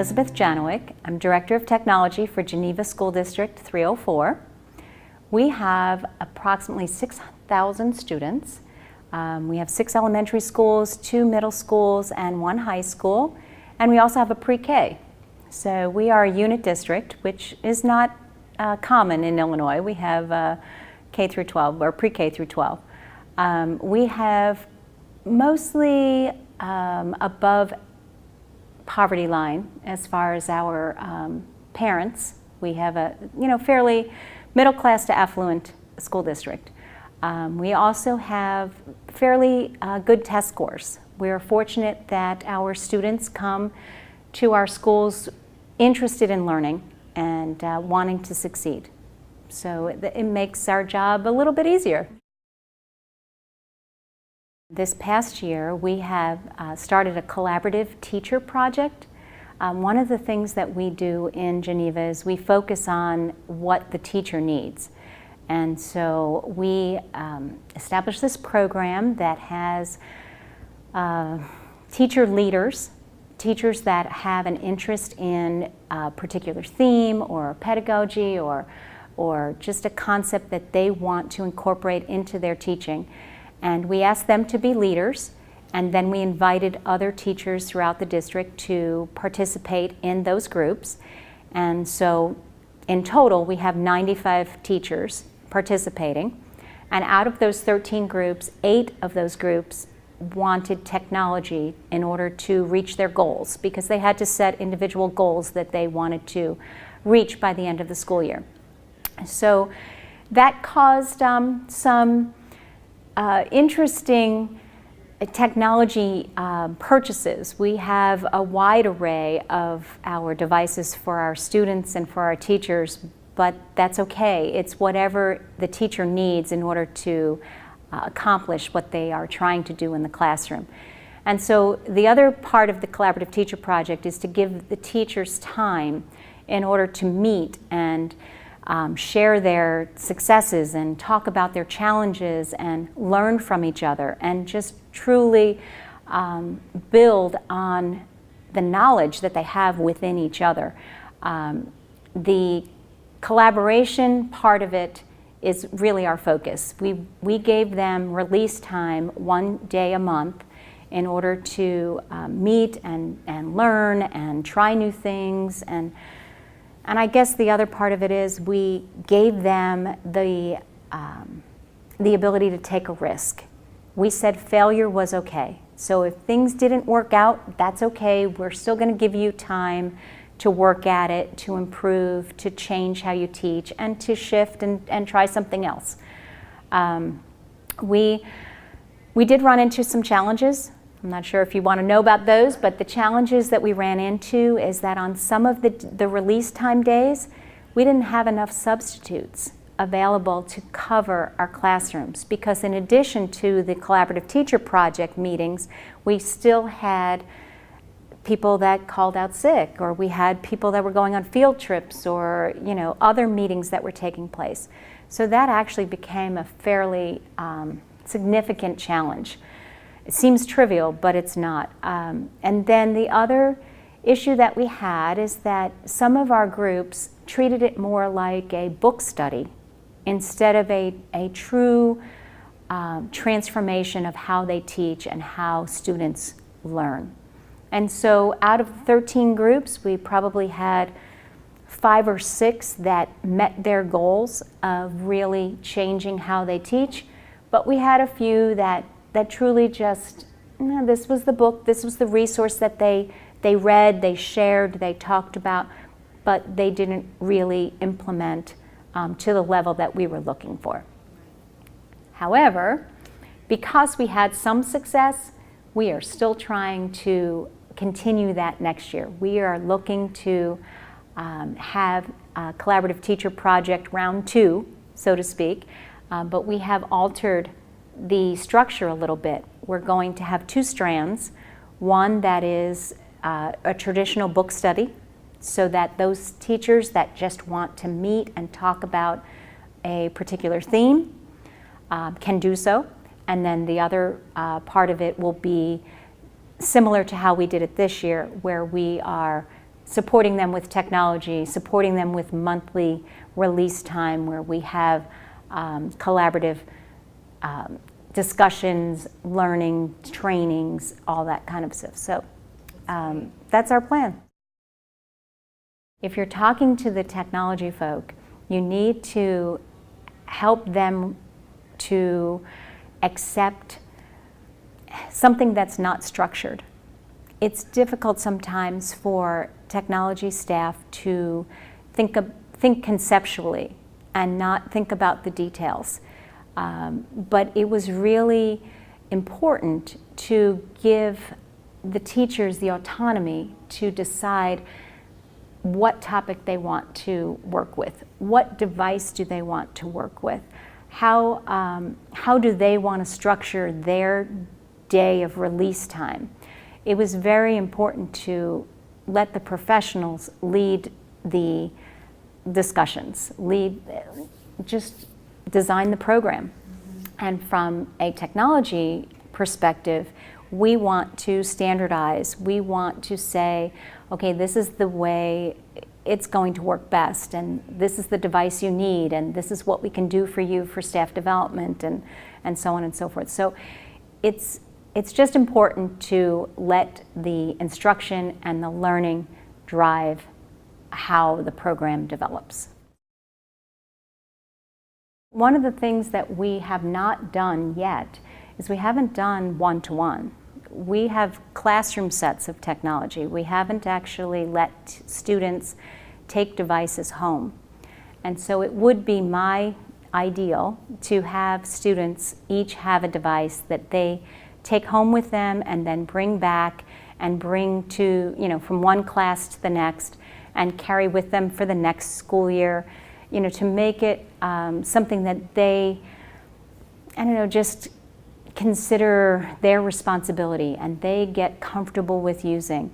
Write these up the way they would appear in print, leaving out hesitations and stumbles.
Elizabeth Janowiak. I'm Director of Technology for Geneva School District 304. We have approximately 6,000 students. We have 6 elementary schools, 2 middle schools, and 1 high school. And we also have a pre-K. So we are a unit district, which is not common in Illinois. We have K through 12, or pre-K through 12. We have mostly above poverty line as far as our parents. We have a fairly middle class to affluent school district. We also have fairly good test scores. We are fortunate that our students come to our schools interested in learning and wanting to succeed. So it makes our job a little bit easier. This past year, we have started a collaborative teacher project. One of the things that we do in Geneva is we focus on what the teacher needs. And so we established this program that has teacher leaders, teachers that have an interest in a particular theme or pedagogy or just a concept that they want to incorporate into their teaching. And we asked them to be leaders, and then we invited other teachers throughout the district to participate in those groups. And so in total, we have 95 teachers participating. And out of those 13 groups, 8 of those groups wanted technology in order to reach their goals, because they had to set individual goals that they wanted to reach by the end of the school year. So that caused some interesting technology purchases. We have a wide array of our devices for our students and for our teachers, but that's okay. It's whatever the teacher needs in order to accomplish what they are trying to do in the classroom. And so the other part of the Collaborative Teacher Project is to give the teachers time in order to meet and share their successes and talk about their challenges and learn from each other and just truly build on the knowledge that they have within each other. The collaboration part of it is really our focus. We gave them release time 1 day a month in order to meet and learn and try new things. And I guess the other part of it is we gave them the ability to take a risk. We said failure was okay. So if things didn't work out, that's okay. We're still going to give you time to work at it, to improve, to change how you teach, and to shift and try something else. We did run into some challenges. I'm not sure if you want to know about those, but the challenges that we ran into is that on some of the release time days, we didn't have enough substitutes available to cover our classrooms, because in addition to the Collaborative Teacher Project meetings, we still had people that called out sick, or we had people that were going on field trips, or other meetings that were taking place. So that actually became a fairly significant challenge. It seems trivial, but it's not. And then the other issue that we had is that some of our groups treated it more like a book study instead of a true transformation of how they teach and how students learn. And so out of 13 groups, we probably had 5 or 6 that met their goals of really changing how they teach, but we had a few that truly just, this was the book, this was the resource that they read, they shared, they talked about, but they didn't really implement to the level that we were looking for. However, because we had some success, we are still trying to continue that next year. We are looking to have a Collaborative Teacher Project round 2, so to speak, but we have altered the structure a little bit. We're going to have 2 strands. One that is a traditional book study, so that those teachers that just want to meet and talk about a particular theme can do so. And then the other part of it will be similar to how we did it this year, where we are supporting them with technology, supporting them with monthly release time where we have collaborative discussions, learning, trainings, all that kind of stuff. So that's our plan. If you're talking to the technology folk, you need to help them to accept something that's not structured. It's difficult sometimes for technology staff to think conceptually and not think about the details. But it was really important to give the teachers the autonomy to decide what topic they want to work with, what device do they want to work with, how do they want to structure their day of release time. It was very important to let the professionals lead the discussions, just design the program. And from a technology perspective, we want to standardize. We want to say, okay, this is the way it's going to work best, and this is the device you need, and this is what we can do for you for staff development, and so on and so forth. So it's just important to let the instruction and the learning drive how the program develops. One of the things that we have not done yet is we haven't done one-to-one. We have classroom sets of technology. We haven't actually let students take devices home. And so it would be my ideal to have students each have a device that they take home with them and then bring back and bring to, from one class to the next and carry with them for the next school year, to make it something that they, just consider their responsibility and they get comfortable with using.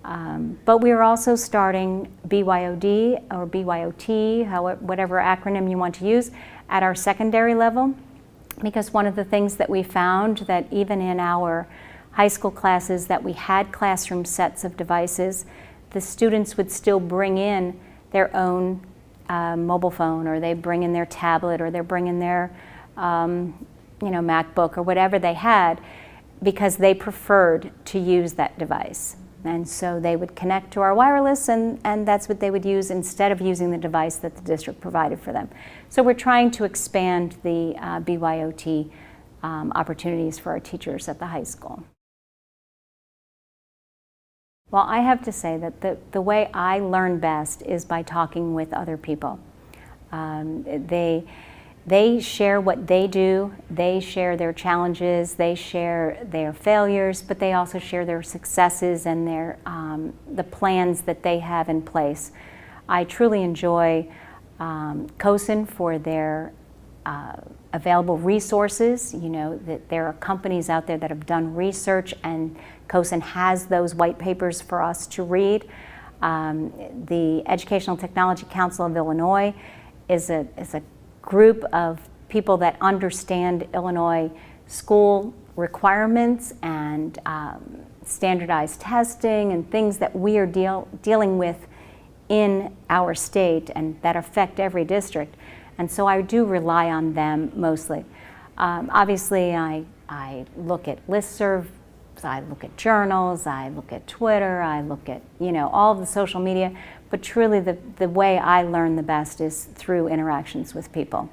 But we are also starting BYOD or BYOT, whatever acronym you want to use, at our secondary level, because one of the things that we found that even in our high school classes that we had classroom sets of devices, the students would still bring in their own mobile phone, or they bring in their tablet, or they're bringing their MacBook or whatever they had, because they preferred to use that device. And so they would connect to our wireless, and that's what they would use instead of using the device that the district provided for them. So we're trying to expand the BYOT opportunities for our teachers at the high school. Well, I have to say that the way I learn best is by talking with other people. They share what they do, they share their challenges, they share their failures, but they also share their successes and the plans that they have in place. I truly enjoy COSN for their available resources. That there are companies out there that have done research, and COSN has those white papers for us to read. The Educational Technology Council of Illinois is a group of people that understand Illinois school requirements and standardized testing and things that we are dealing with in our state and that affect every district. And so I do rely on them mostly. Obviously, I look at listservs, I look at journals, I look at Twitter, I look at all of the social media, but truly the way I learn the best is through interactions with people.